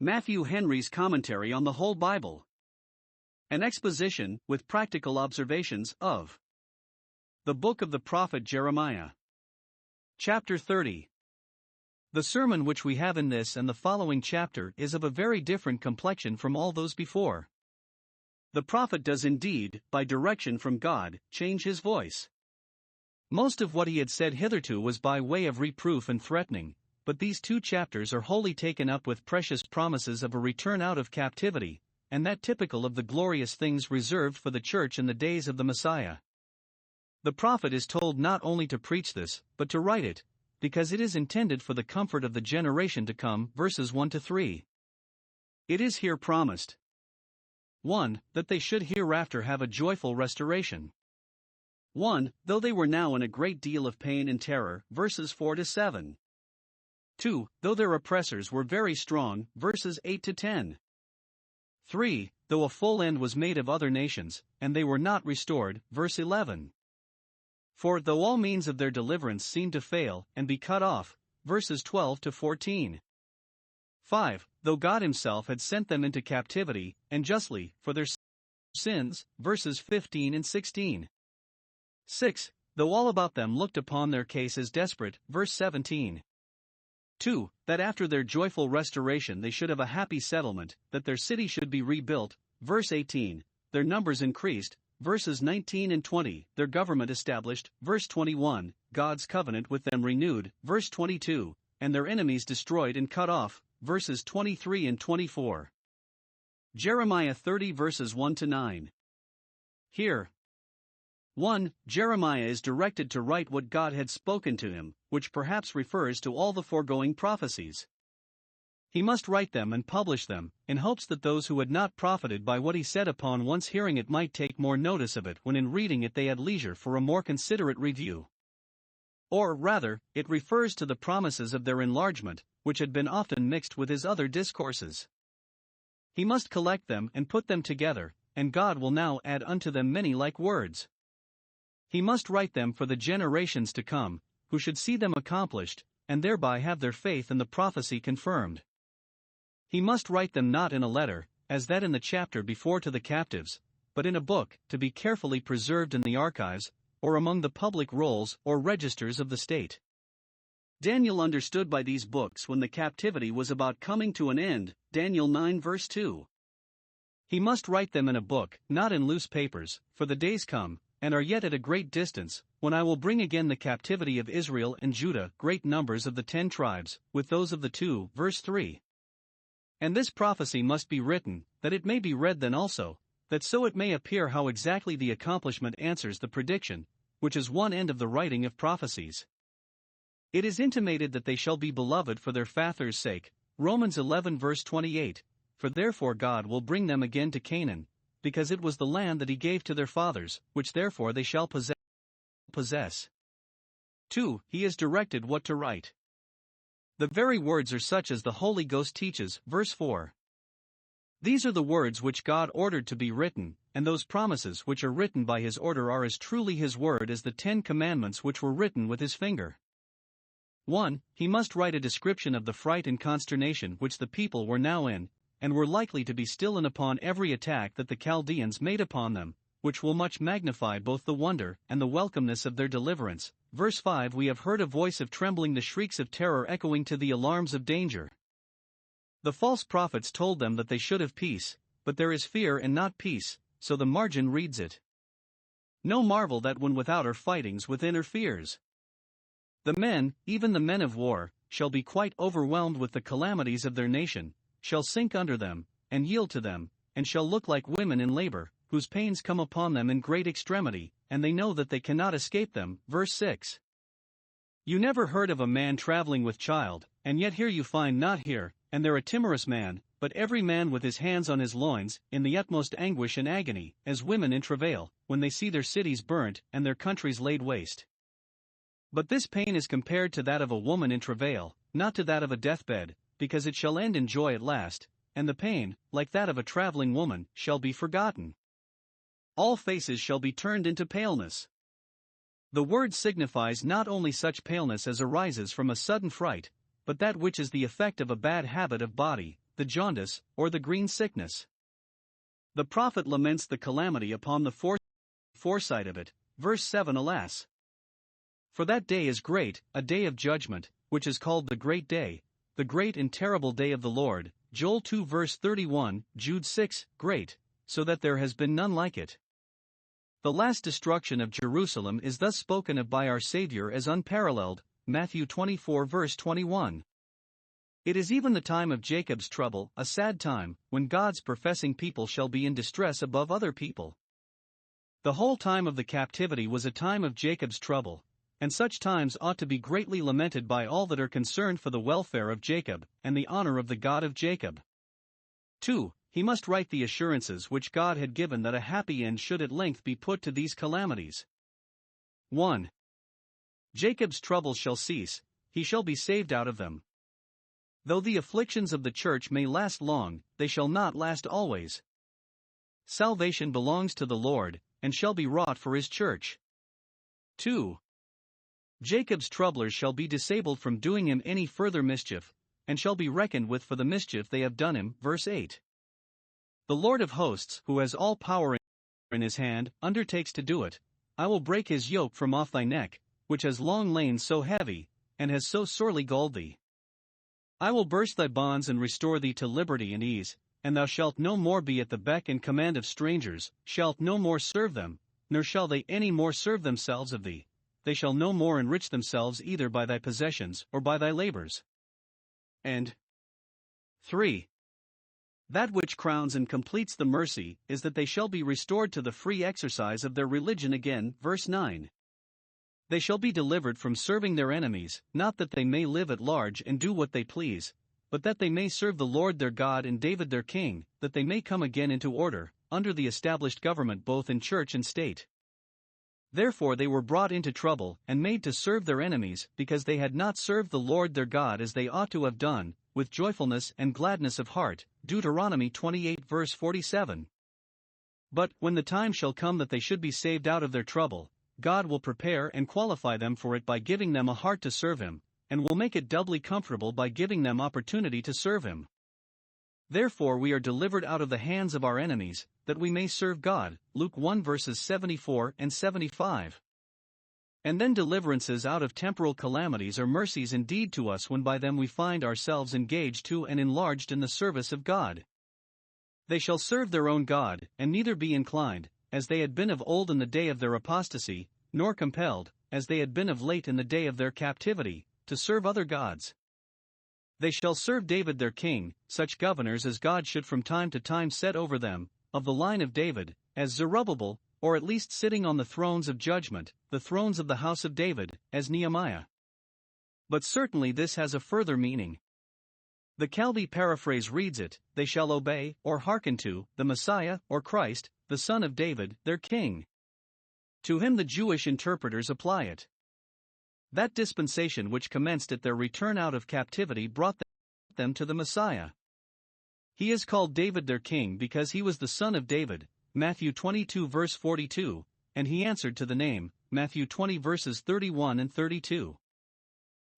Matthew Henry's Commentary on the Whole Bible. An exposition, with practical observations, of the book of the prophet Jeremiah. Chapter 30. The sermon which we have in this and the following chapter is of a very different complexion from all those before. The prophet does indeed, by direction from God, change his voice. Most of what he had said hitherto was by way of reproof and threatening, but these 2 chapters are wholly taken up with precious promises of a return out of captivity, and that typical of the glorious things reserved for the church in the days of the Messiah. The prophet is told not only to preach this, but to write it, because it is intended for the comfort of the generation to come. Verses 1-3. It is here promised: 1. That they should hereafter have a joyful restoration. 1. Though they were now in a great deal of pain and terror. Verses 4-7. 2. Though their oppressors were very strong. Verses 8-10. 3. Though a full end was made of other nations, and they were not restored. Verse 11. 4. Though all means of their deliverance seemed to fail, and be cut off. Verses 12-14. 5. Though God himself had sent them into captivity, and justly, for their sins. Verses 15 and 16. 6. Though all about them looked upon their case as desperate. Verse 17. 2. That after their joyful restoration they should have a happy settlement, that their city should be rebuilt. Verse 18. Their numbers increased. Verses 19 and 20. Their government established. Verse 21. God's covenant with them renewed. Verse 22. And their enemies destroyed and cut off. Verses 23 and 24. Jeremiah 30 verses 1-9. Here, 1. Jeremiah is directed to write what God had spoken to him, which perhaps refers to all the foregoing prophecies. He must write them and publish them, in hopes that those who had not profited by what he said upon once hearing it might take more notice of it when in reading it they had leisure for a more considerate review. Or, rather, it refers to the promises of their enlargement, which had been often mixed with his other discourses. He must collect them and put them together, and God will now add unto them many like words. He must write them for the generations to come, who should see them accomplished, and thereby have their faith in the prophecy confirmed. He must write them not in a letter, as that in the chapter before to the captives, but in a book, to be carefully preserved in the archives, or among the public rolls or registers of the state. Daniel understood by these books when the captivity was about coming to an end. Daniel 9 verse 2. He must write them in a book, not in loose papers, for the days come, and are yet at a great distance, when I will bring again the captivity of Israel and Judah, great numbers of the 10 tribes, with those of the 2. Verse 3. And this prophecy must be written, that it may be read then also, that so it may appear how exactly the accomplishment answers the prediction, which is one end of the writing of prophecies. It is intimated that they shall be beloved for their fathers' sake. Romans 11 verse 28. For therefore God will bring them again to Canaan, because it was the land that he gave to their fathers, which therefore they shall possess. 2. He is directed what to write. The very words are such as the Holy Ghost teaches. Verse 4. These are the words which God ordered to be written, and those promises which are written by his order are as truly his word as the 10 commandments which were written with his finger. 1. He must write a description of the fright and consternation which the people were now in, and were likely to be still in upon every attack that the Chaldeans made upon them, which will much magnify both the wonder and the welcomeness of their deliverance. Verse 5. We have heard a voice of trembling, the shrieks of terror echoing to the alarms of danger. The false prophets told them that they should have peace, but there is fear and not peace, so the margin reads it. No marvel that when without are fightings within are fears. The men, even the men of war, shall be quite overwhelmed with the calamities of their nation, shall sink under them, and yield to them, and shall look like women in labor, whose pains come upon them in great extremity, and they know that they cannot escape them. Verse 6. You never heard of a man traveling with child, and yet here you find not here, and there a timorous man, but every man with his hands on his loins, in the utmost anguish and agony, as women in travail, when they see their cities burnt, and their countries laid waste. But this pain is compared to that of a woman in travail, not to that of a deathbed, because it shall end in joy at last, and the pain, like that of a traveling woman, shall be forgotten. All faces shall be turned into paleness. The word signifies not only such paleness as arises from a sudden fright, but that which is the effect of a bad habit of body, the jaundice, or the green sickness. The prophet laments the calamity upon the foresight of it. Verse 7. Alas! For that day is great, a day of judgment, which is called the great day, the great and terrible day of the Lord. Joel 2 verse 31, Jude 6, great, so that there has been none like it. The last destruction of Jerusalem is thus spoken of by our Savior as unparalleled, Matthew 24 verse 21. It is even the time of Jacob's trouble, a sad time, when God's professing people shall be in distress above other people. The whole time of the captivity was a time of Jacob's trouble, and such times ought to be greatly lamented by all that are concerned for the welfare of Jacob, and the honor of the God of Jacob. 2. He must write the assurances which God had given that a happy end should at length be put to these calamities. 1. Jacob's troubles shall cease, he shall be saved out of them. Though the afflictions of the church may last long, they shall not last always. Salvation belongs to the Lord, and shall be wrought for his church. 2. Jacob's troublers shall be disabled from doing him any further mischief, and shall be reckoned with for the mischief they have done him. Verse 8. The Lord of hosts, who has all power in his hand, undertakes to do it. I will break his yoke from off thy neck, which has long lain so heavy, and has so sorely galled thee. I will burst thy bonds and restore thee to liberty and ease, and thou shalt no more be at the beck and command of strangers, shalt no more serve them, nor shall they any more serve themselves of thee. They shall no more enrich themselves either by thy possessions or by thy labors. And 3. That which crowns and completes the mercy is that they shall be restored to the free exercise of their religion again. Verse 9. They shall be delivered from serving their enemies, not that they may live at large and do what they please, but that they may serve the Lord their God and David their king, that they may come again into order, under the established government both in church and state. Therefore they were brought into trouble and made to serve their enemies, because they had not served the Lord their God as they ought to have done, with joyfulness and gladness of heart. Deuteronomy 28 verse 47. But, when the time shall come that they should be saved out of their trouble, God will prepare and qualify them for it by giving them a heart to serve him, and will make it doubly comfortable by giving them opportunity to serve him. Therefore we are delivered out of the hands of our enemies, that we may serve God. Luke 1 verses 74 and 75. And then deliverances out of temporal calamities are mercies indeed to us when by them we find ourselves engaged to and enlarged in the service of God. They shall serve their own God, and neither be inclined, as they had been of old in the day of their apostasy, nor compelled, as they had been of late in the day of their captivity, to serve other gods. They shall serve David their king, such governors as God should from time to time set over them, of the line of David, as Zerubbabel, or at least sitting on the thrones of judgment, the thrones of the house of David, as Nehemiah. But certainly this has a further meaning. The Calvi paraphrase reads it, they shall obey, or hearken to, the Messiah, or Christ, the Son of David, their king. To him the Jewish interpreters apply it. That dispensation which commenced at their return out of captivity brought them to the Messiah. He is called David their king because he was the son of David, Matthew 22 verse 42, and he answered to the name, Matthew 20 verses 31 and 32.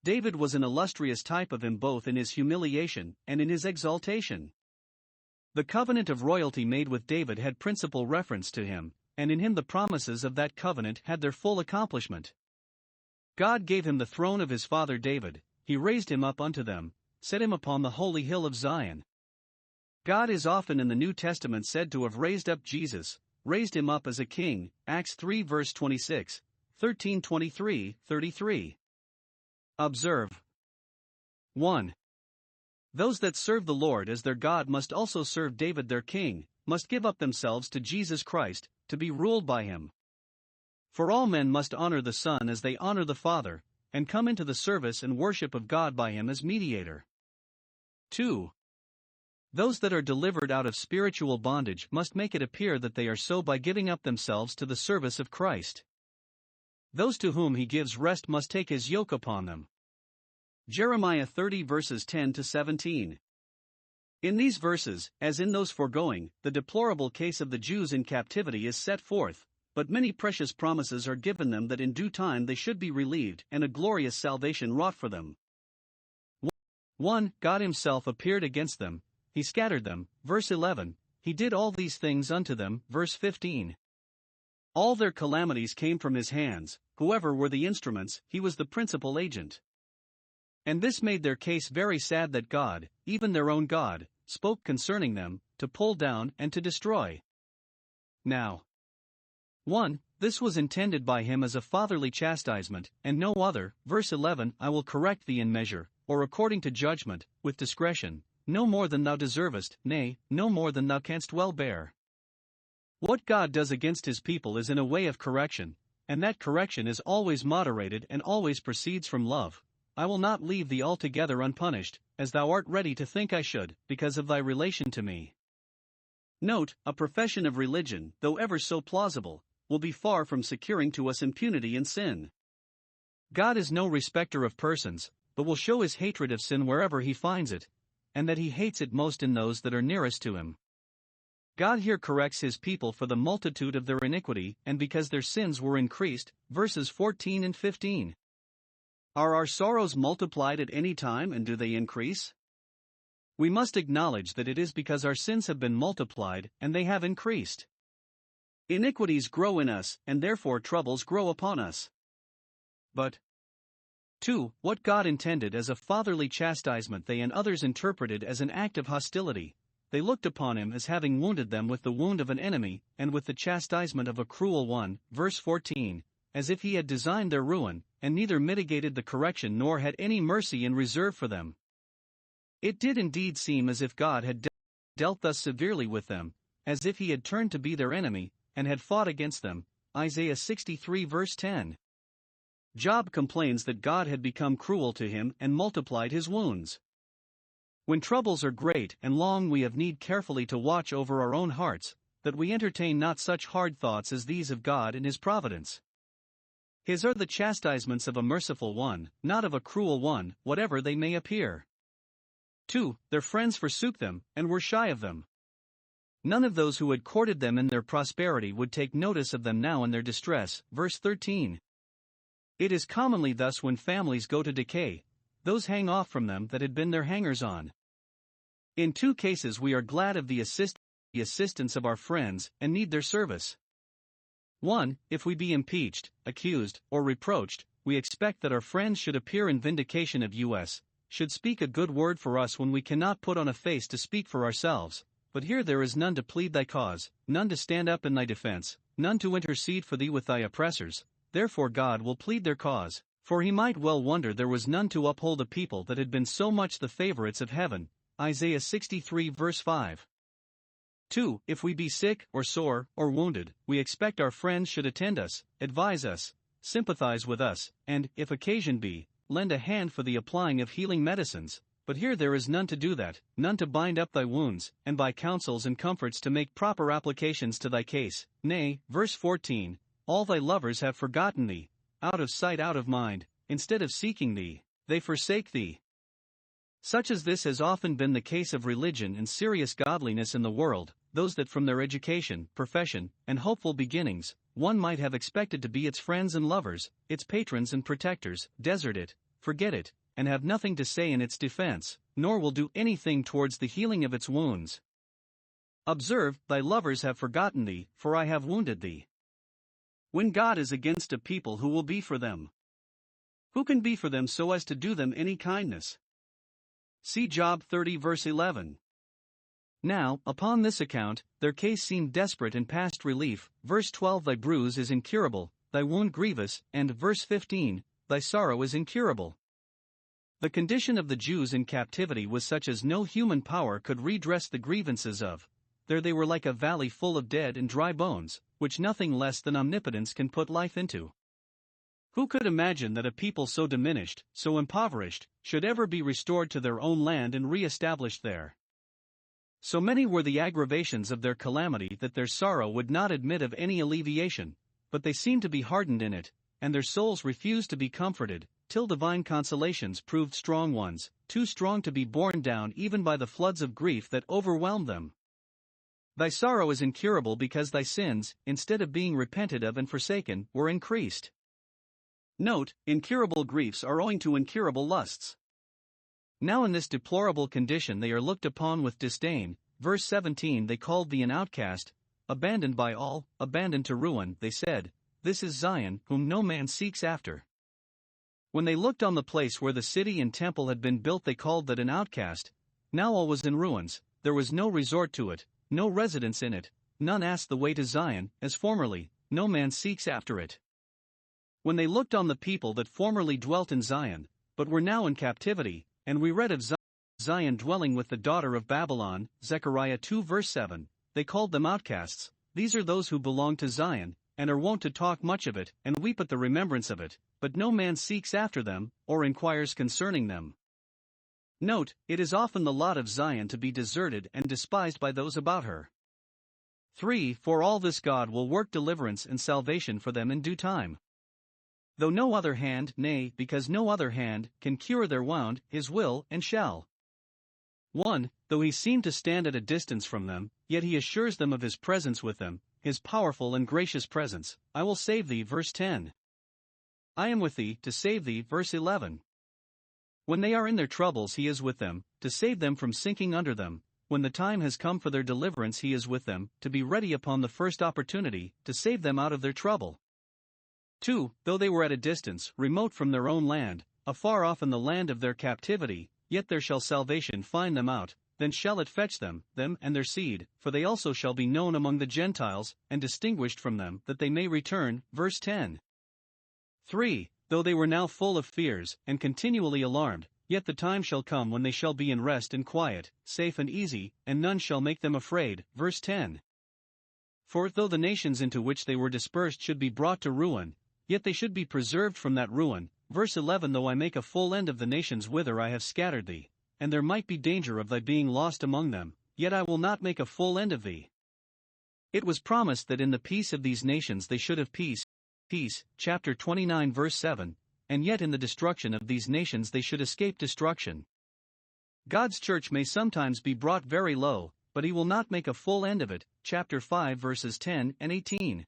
David was an illustrious type of him both in his humiliation and in his exaltation. The covenant of royalty made with David had principal reference to him, and in him the promises of that covenant had their full accomplishment. God gave him the throne of his father David, he raised him up unto them, set him upon the holy hill of Zion. God is often in the New Testament said to have raised up Jesus, raised him up as a king, Acts 3 verse 26, 13:23, 33. Observe. 1. Those that serve the Lord as their God must also serve David their king, must give up themselves to Jesus Christ, to be ruled by him. For all men must honor the Son as they honor the Father, and come into the service and worship of God by him as mediator. 2. Those that are delivered out of spiritual bondage must make it appear that they are so by giving up themselves to the service of Christ. Those to whom he gives rest must take his yoke upon them. Jeremiah 30 verses 10 to 17. In these verses, as in those foregoing, the deplorable case of the Jews in captivity is set forth, but many precious promises are given them that in due time they should be relieved and a glorious salvation wrought for them. 1. God himself appeared against them, he scattered them. Verse 11, he did all these things unto them. Verse 15. All their calamities came from his hands, whoever were the instruments, he was the principal agent. And this made their case very sad that God, even their own God, spoke concerning them, to pull down and to destroy. Now, 1. This was intended by him as a fatherly chastisement, and no other. Verse 11, I will correct thee in measure, or according to judgment, with discretion, no more than thou deservest, nay, no more than thou canst well bear. What God does against his people is in a way of correction, and that correction is always moderated and always proceeds from love. I will not leave thee altogether unpunished, as thou art ready to think I should, because of thy relation to me. Note, a profession of religion, though ever so plausible, will be far from securing to us impunity in sin. God is no respecter of persons, but will show his hatred of sin wherever he finds it, and that he hates it most in those that are nearest to him. God here corrects his people for the multitude of their iniquity and because their sins were increased, verses 14 and 15. Are our sorrows multiplied at any time, and do they increase? We must acknowledge that it is because our sins have been multiplied and they have increased. Iniquities grow in us, and therefore troubles grow upon us. But 2. What God intended as a fatherly chastisement they and others interpreted as an act of hostility. They looked upon him as having wounded them with the wound of an enemy, and with the chastisement of a cruel one, verse 14, as if he had designed their ruin, and neither mitigated the correction nor had any mercy in reserve for them. It did indeed seem as if God had dealt thus severely with them, as if he had turned to be their enemy, and had fought against them. Isaiah 63 verse 10. Job complains that God had become cruel to him and multiplied his wounds. When troubles are great and long, we have need carefully to watch over our own hearts, that we entertain not such hard thoughts as these of God and his providence. His are the chastisements of a merciful one, not of a cruel one, whatever they may appear. 2. Their friends forsook them, and were shy of them. None of those who had courted them in their prosperity would take notice of them now in their distress, verse 13. It is commonly thus when families go to decay, those hang off from them that had been their hangers-on. In 2 cases we are glad of the assistance of our friends, and need their service. 1. If we be impeached, accused, or reproached, we expect that our friends should appear in vindication of us, should speak a good word for us when we cannot put on a face to speak for ourselves, but here there is none to plead thy cause, none to stand up in thy defense, none to intercede for thee with thy oppressors, therefore God will plead their cause. For he might well wonder there was none to uphold a people that had been so much the favorites of heaven. Isaiah 63 verse 5. 2. If we be sick, or sore, or wounded, we expect our friends should attend us, advise us, sympathize with us, and, if occasion be, lend a hand for the applying of healing medicines. But here there is none to do that, none to bind up thy wounds, and by counsels and comforts to make proper applications to thy case. Nay, verse 14, all thy lovers have forgotten thee. Out of sight, out of mind, instead of seeking thee, they forsake thee. Such as this has often been the case of religion and serious godliness in the world, those that from their education, profession, and hopeful beginnings, one might have expected to be its friends and lovers, its patrons and protectors, desert it, forget it, and have nothing to say in its defense, nor will do anything towards the healing of its wounds. Observe, thy lovers have forgotten thee, for I have wounded thee. When God is against a people, who will be for them? Who can be for them so as to do them any kindness? See Job 30 verse 11. Now, upon this account, their case seemed desperate and past relief. Verse 12, thy bruise is incurable, thy wound grievous, and verse 15, thy sorrow is incurable. The condition of the Jews in captivity was such as no human power could redress the grievances of. There they were like a valley full of dead and dry bones, which nothing less than omnipotence can put life into. Who could imagine that a people so diminished, so impoverished, should ever be restored to their own land and re-established there? So many were the aggravations of their calamity that their sorrow would not admit of any alleviation, but they seemed to be hardened in it, and their souls refused to be comforted, till divine consolations proved strong ones, too strong to be borne down even by the floods of grief that overwhelmed them. Thy sorrow is incurable because thy sins, instead of being repented of and forsaken, were increased. Note, incurable griefs are owing to incurable lusts. Now in this deplorable condition they are looked upon with disdain. Verse 17 They called thee an outcast, abandoned by all, abandoned to ruin. They said, This is Zion, whom no man seeks after. When they looked on the place where the city and temple had been built, they called that an outcast. Now all was in ruins, there was no resort to it, no residence in it, none asked the way to Zion, as formerly, no man seeks after it. When they looked on the people that formerly dwelt in Zion, but were now in captivity, and we read of Zion dwelling with the daughter of Babylon, Zechariah 2 verse 7, they called them outcasts. These are those who belong to Zion, and are wont to talk much of it, and weep at the remembrance of it, but no man seeks after them, or inquires concerning them. Note, it is often the lot of Zion to be deserted and despised by those about her. 3. For all this God will work deliverance and salvation for them in due time. Though no other hand, nay, because no other hand, can cure their wound, his will, and shall. 1. Though he seem to stand at a distance from them, yet he assures them of his presence with them, his powerful and gracious presence. I will save thee, verse 10. I am with thee, to save thee, verse 11. When they are in their troubles he is with them, to save them from sinking under them. When the time has come for their deliverance he is with them, to be ready upon the first opportunity, to save them out of their trouble. 2. Though they were at a distance, remote from their own land, afar off in the land of their captivity, yet there shall salvation find them out, then shall it fetch them and their seed, for they also shall be known among the Gentiles, and distinguished from them, that they may return. Verse 10. 3. Though they were now full of fears, and continually alarmed, yet the time shall come when they shall be in rest and quiet, safe and easy, and none shall make them afraid. Verse 10. For though the nations into which they were dispersed should be brought to ruin, yet they should be preserved from that ruin. Verse 11 Though I make a full end of the nations whither I have scattered thee, and there might be danger of thy being lost among them, yet I will not make a full end of thee. It was promised that in the peace of these nations they should have peace, chapter 29 verse 7, and yet in the destruction of these nations they should escape destruction. God's church may sometimes be brought very low, but he will not make a full end of it, chapter 5 verses 10 and 18.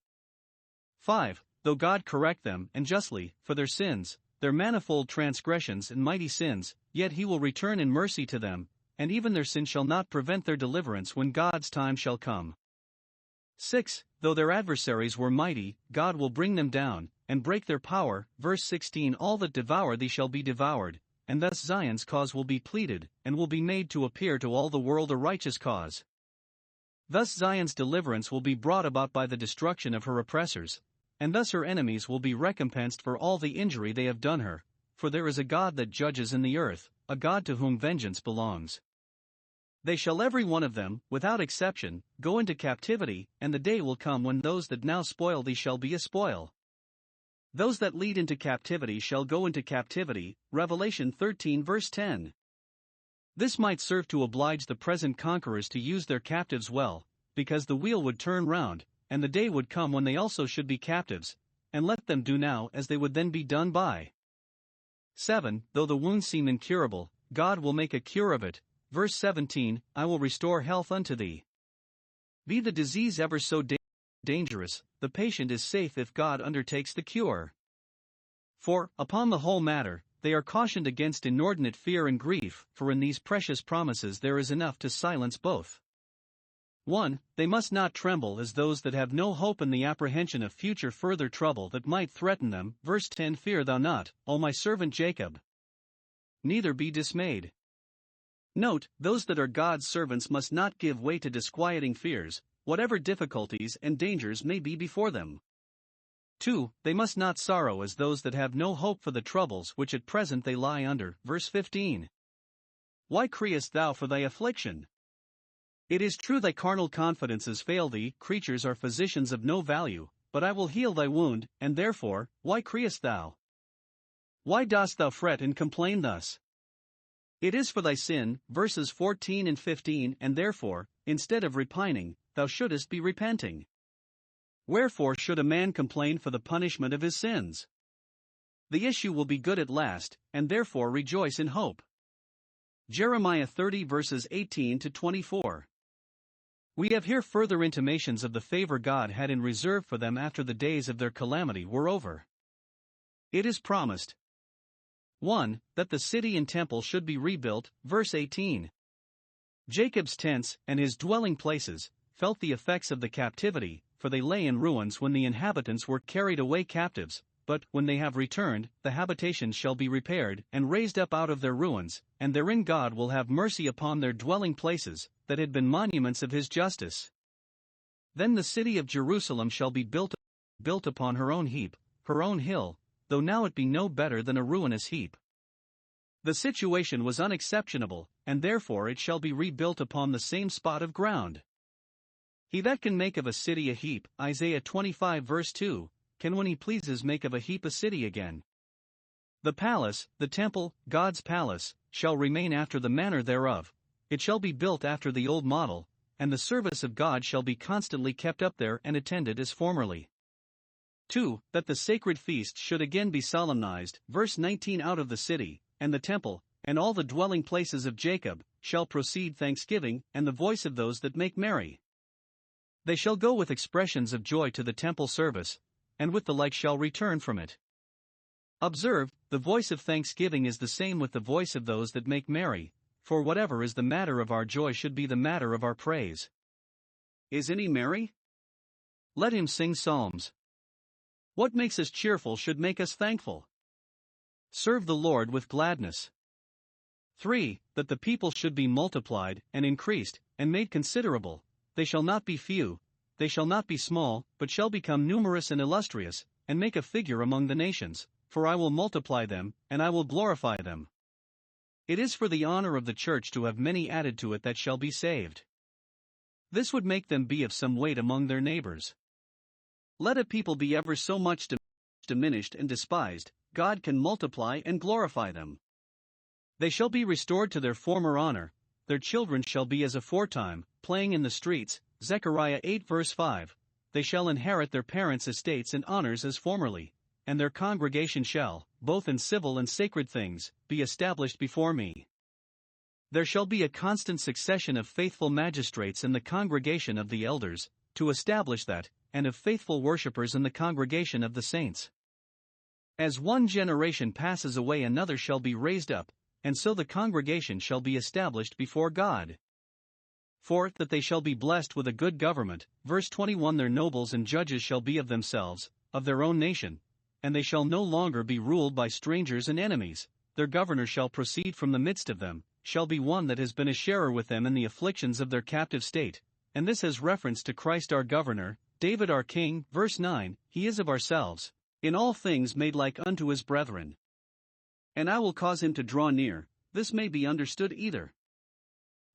5. Though God correct them, and justly, for their sins, their manifold transgressions and mighty sins, yet he will return in mercy to them, and even their sin shall not prevent their deliverance when God's time shall come. 6. Though their adversaries were mighty, God will bring them down, and break their power. Verse 16 All that devour thee shall be devoured, and thus Zion's cause will be pleaded, and will be made to appear to all the world a righteous cause. Thus Zion's deliverance will be brought about by the destruction of her oppressors, and thus her enemies will be recompensed for all the injury they have done her, for there is a God that judges in the earth, a God to whom vengeance belongs. They shall every one of them, without exception, go into captivity, and the day will come when those that now spoil thee shall be a spoil. Those that lead into captivity shall go into captivity. Revelation 13 verse 10. This might serve to oblige the present conquerors to use their captives well, because the wheel would turn round, and the day would come when they also should be captives, and let them do now as they would then be done by. 7. Though the wound seem incurable, God will make a cure of it. Verse 17 I will restore health unto thee. Be the disease ever so dangerous, the patient is safe if God undertakes the cure. For, upon the whole matter, they are cautioned against inordinate fear and grief, for in these precious promises there is enough to silence both. 1. They must not tremble as those that have no hope in the apprehension of future further trouble that might threaten them. Verse 10 Fear thou not, O my servant Jacob. Neither be dismayed. Note, those that are God's servants must not give way to disquieting fears, whatever difficulties and dangers may be before them. 2. They must not sorrow as those that have no hope for the troubles which at present they lie under. Verse 15. Why criest thou for thy affliction? It is true thy carnal confidences fail thee, creatures are physicians of no value, but I will heal thy wound, and therefore, why criest thou? Why dost thou fret and complain thus? It is for thy sin, verses 14 and 15, and therefore, instead of repining, thou shouldest be repenting. Wherefore should a man complain for the punishment of his sins? The issue will be good at last, and therefore rejoice in hope. Jeremiah 30 verses 18 to 24. We have here further intimations of the favor God had in reserve for them after the days of their calamity were over. It is promised, 1. That the city and temple should be rebuilt, verse 18. Jacob's tents, and his dwelling places, felt the effects of the captivity, for they lay in ruins when the inhabitants were carried away captives, but, when they have returned, the habitations shall be repaired, and raised up out of their ruins, and therein God will have mercy upon their dwelling places, that had been monuments of his justice. Then the city of Jerusalem shall be built upon her own heap, her own hill, though now it be no better than a ruinous heap. The situation was unexceptionable, and therefore it shall be rebuilt upon the same spot of ground. He that can make of a city a heap, Isaiah 25 verse 2, can when he pleases make of a heap a city again. The palace, the temple, God's palace, shall remain after the manner thereof, it shall be built after the old model, and the service of God shall be constantly kept up there and attended as formerly. 2. That the sacred feast should again be solemnized, verse 19. Out of the city, and the temple, and all the dwelling places of Jacob, shall proceed thanksgiving, and the voice of those that make merry. They shall go with expressions of joy to the temple service, and with the like shall return from it. Observe, the voice of thanksgiving is the same with the voice of those that make merry, for whatever is the matter of our joy should be the matter of our praise. Is any merry? Let him sing psalms. What makes us cheerful should make us thankful. Serve the Lord with gladness. 3. That the people should be multiplied, and increased, and made considerable, they shall not be few, they shall not be small, but shall become numerous and illustrious, and make a figure among the nations, for I will multiply them, and I will glorify them. It is for the honor of the church to have many added to it that shall be saved. This would make them be of some weight among their neighbors. Let a people be ever so much diminished and despised, God can multiply and glorify them. They shall be restored to their former honor, their children shall be as aforetime, playing in the streets, Zechariah 8 verse 5, they shall inherit their parents' estates and honors as formerly, and their congregation shall, both in civil and sacred things, be established before me. There shall be a constant succession of faithful magistrates in the congregation of the elders, to establish that, and of faithful worshippers in the congregation of the saints. As one generation passes away, another shall be raised up, and so the congregation shall be established before God. 4. That they shall be blessed with a good government, verse 21. Their nobles and judges shall be of themselves, of their own nation, and they shall no longer be ruled by strangers and enemies, their governor shall proceed from the midst of them, shall be one that has been a sharer with them in the afflictions of their captive state, and this has reference to Christ our governor, David our king, verse 9, he is of ourselves, in all things made like unto his brethren. And I will cause him to draw near, this may be understood either.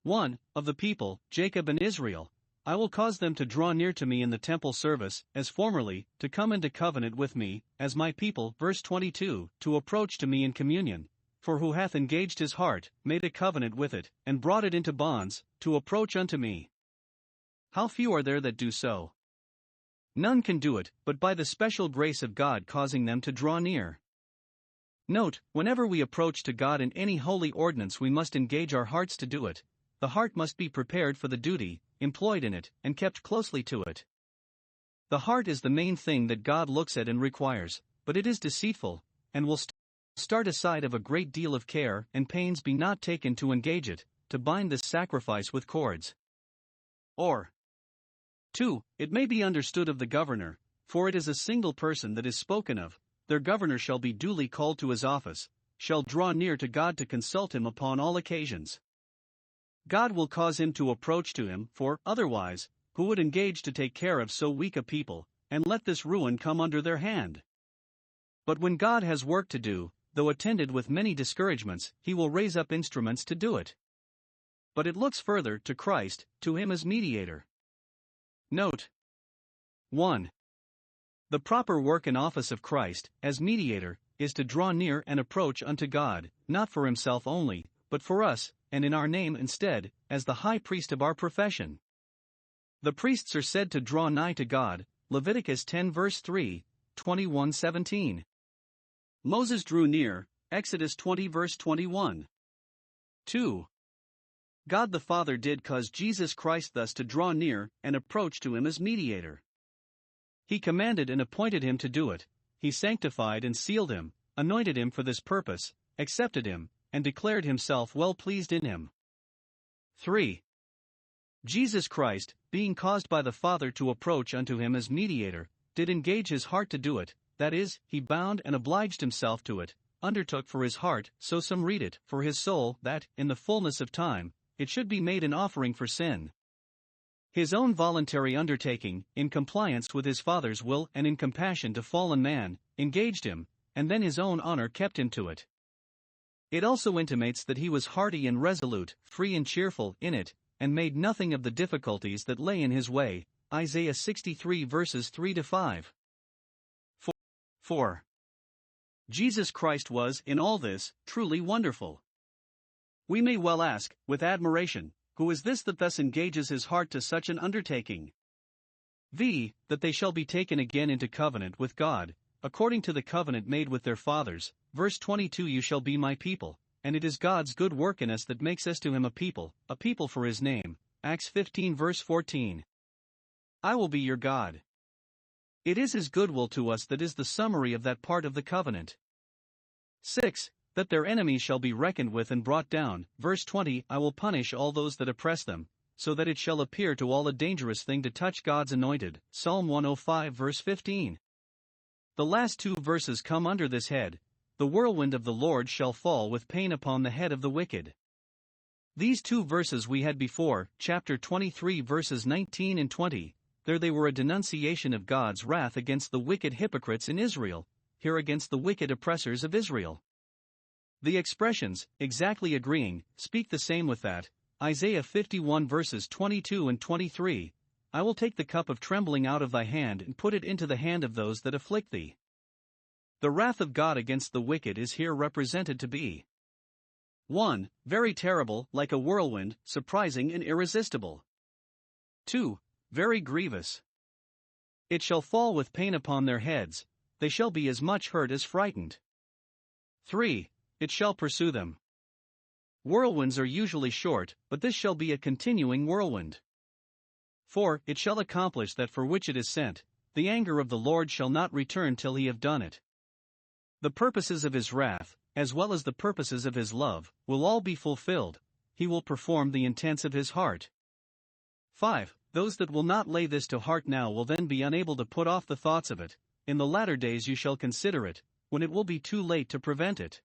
1. Of the people, Jacob and Israel, I will cause them to draw near to me in the temple service, as formerly, to come into covenant with me, as my people, verse 22, to approach to me in communion, for who hath engaged his heart, made a covenant with it, and brought it into bonds, to approach unto me. How few are there that do so? None can do it, but by the special grace of God causing them to draw near. Note, whenever we approach to God in any holy ordinance, we must engage our hearts to do it. The heart must be prepared for the duty, employed in it, and kept closely to it. The heart is the main thing that God looks at and requires, but it is deceitful, and will start aside of a great deal of care and pains be not taken to engage it, to bind this sacrifice with cords. Or 2. It may be understood of the governor, for it is a single person that is spoken of, their governor shall be duly called to his office, shall draw near to God to consult him upon all occasions. God will cause him to approach to him, for, otherwise, who would engage to take care of so weak a people, and let this ruin come under their hand? But when God has work to do, though attended with many discouragements, he will raise up instruments to do it. But it looks further to Christ, to him as mediator. Note 1. The proper work and office of Christ, as mediator, is to draw near and approach unto God, not for himself only, but for us, and in our name instead, as the high priest of our profession. The priests are said to draw nigh to God, Leviticus 10 verse 3, 21:17. Moses drew near, Exodus 20 verse 21. 2. God the Father did cause Jesus Christ thus to draw near and approach to him as mediator. He commanded and appointed him to do it, he sanctified and sealed him, anointed him for this purpose, accepted him, and declared himself well pleased in him. 3. Jesus Christ, being caused by the Father to approach unto him as mediator, did engage his heart to do it, that is, he bound and obliged himself to it, undertook for his heart, so some read it, for his soul, that, in the fullness of time, it should be made an offering for sin. His own voluntary undertaking, in compliance with his Father's will and in compassion to fallen man, engaged him, and then his own honor kept him to it. It also intimates that he was hearty and resolute, free and cheerful in it, and made nothing of the difficulties that lay in his way. Isaiah 63 verses 3-5. 4. Jesus Christ was, in all this, truly wonderful. We may well ask, with admiration, who is this that thus engages his heart to such an undertaking? That they shall be taken again into covenant with God, according to the covenant made with their fathers. Verse 22. You shall be my people, and it is God's good work in us that makes us to him a people for his name. Acts 15 verse 14. I will be your God. It is his goodwill to us that is the summary of that part of the covenant. 6. That their enemies shall be reckoned with and brought down. Verse 20. I will punish all those that oppress them, so that it shall appear to all a dangerous thing to touch God's anointed. Psalm 105 verse 15. The last two verses come under this head. The whirlwind of the Lord shall fall with pain upon the head of the wicked. These two verses we had before, chapter 23 verses 19 and 20, there they were a denunciation of God's wrath against the wicked hypocrites in Israel, here against the wicked oppressors of Israel. The expressions, exactly agreeing, speak the same with that. Isaiah 51 verses 22 and 23, I will take the cup of trembling out of thy hand and put it into the hand of those that afflict thee. The wrath of God against the wicked is here represented to be 1. Very terrible, like a whirlwind, surprising and irresistible. 2. Very grievous. It shall fall with pain upon their heads, they shall be as much hurt as frightened. 3. It shall pursue them. Whirlwinds are usually short, but this shall be a continuing whirlwind. 4. It shall accomplish that for which it is sent, the anger of the Lord shall not return till he have done it. The purposes of his wrath, as well as the purposes of his love, will all be fulfilled, he will perform the intents of his heart. 5. Those that will not lay this to heart now will then be unable to put off the thoughts of it. In the latter days you shall consider it, when it will be too late to prevent it.